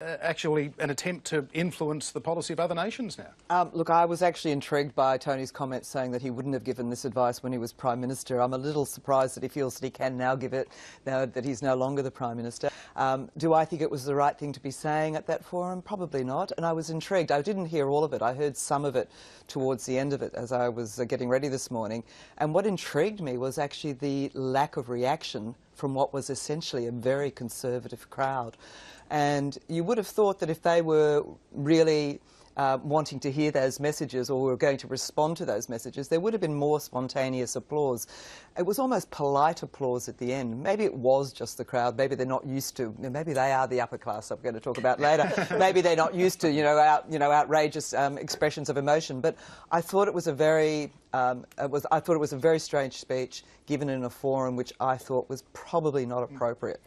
actually an attempt to influence the policy of other nations now? Look, I was actually intrigued by Tony's comments saying that he wouldn't have given this advice when he was Prime Minister. I'm a little surprised that he feels that he can now give it, now that he's no longer the Prime Minister. Do I think it was the right thing to be saying at that forum? Probably not. And I was intrigued. I didn't hear all of it. I heard some of it towards the end of it as I was getting ready this morning. And what intrigued me was actually the lack of reaction from what was essentially a very conservative crowd. And you would have thought that if they were really wanting to hear those messages or were going to respond to those messages, there would have been more spontaneous applause. It was almost polite applause at the end. Maybe it was just the crowd. Maybe they're not used to, maybe they are the upper class I'm going to talk about later. Maybe they're not used to, outrageous expressions of emotion. But I thought it was a very, I thought it was a very strange speech given in a forum which I thought was probably not appropriate.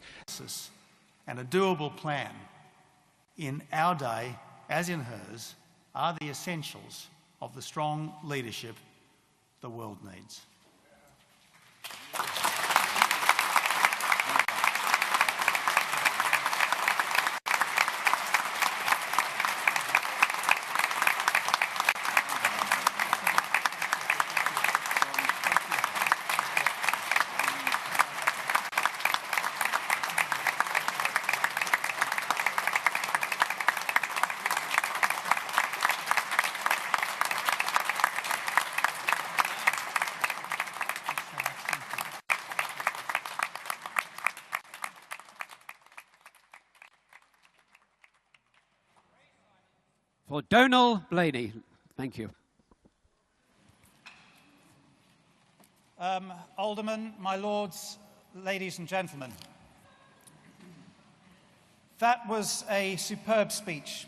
And a doable plan in our day, as in hers, are the essentials of the strong leadership the world needs. For Donal Blaney. Thank you. Aldermen, my lords, ladies and gentlemen, that was a superb speech.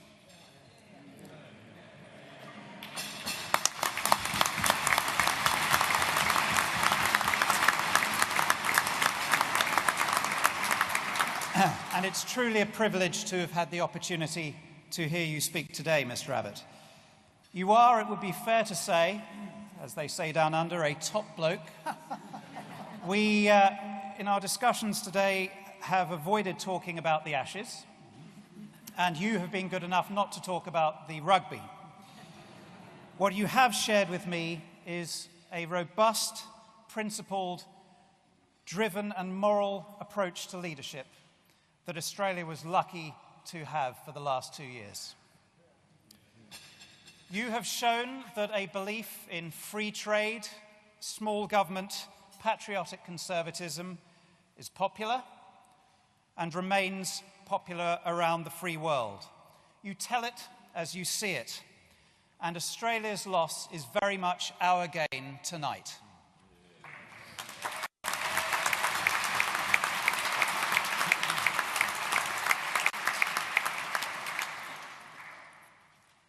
And it's truly a privilege to have had the opportunity to hear you speak today, Mr. Abbott. You are, it would be fair to say, as they say down under, a top bloke. We, in our discussions today, have avoided talking about the Ashes, and you have been good enough not to talk about the rugby. What you have shared with me is a robust, principled, driven and moral approach to leadership that Australia was lucky to have for the last 2 years. You have shown that a belief in free trade, small government, patriotic conservatism is popular and remains popular around the free world. You tell it as you see it, and Australia's loss is very much our gain tonight.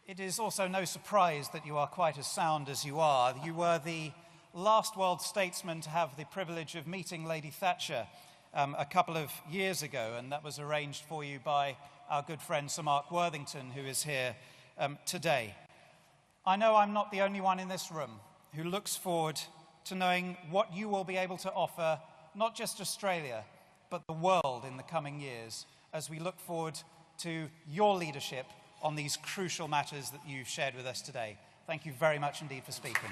It is also no surprise that you are quite as sound as you are. You were the last world statesman to have the privilege of meeting Lady Thatcher a couple of years ago, and that was arranged for you by our good friend Sir Mark Worthington, who is here today. I know I'm not the only one in this room who looks forward to knowing what you will be able to offer, not just Australia, but the world in the coming years, as we look forward to your leadership on these crucial matters that you've shared with us today. Thank you very much indeed for speaking.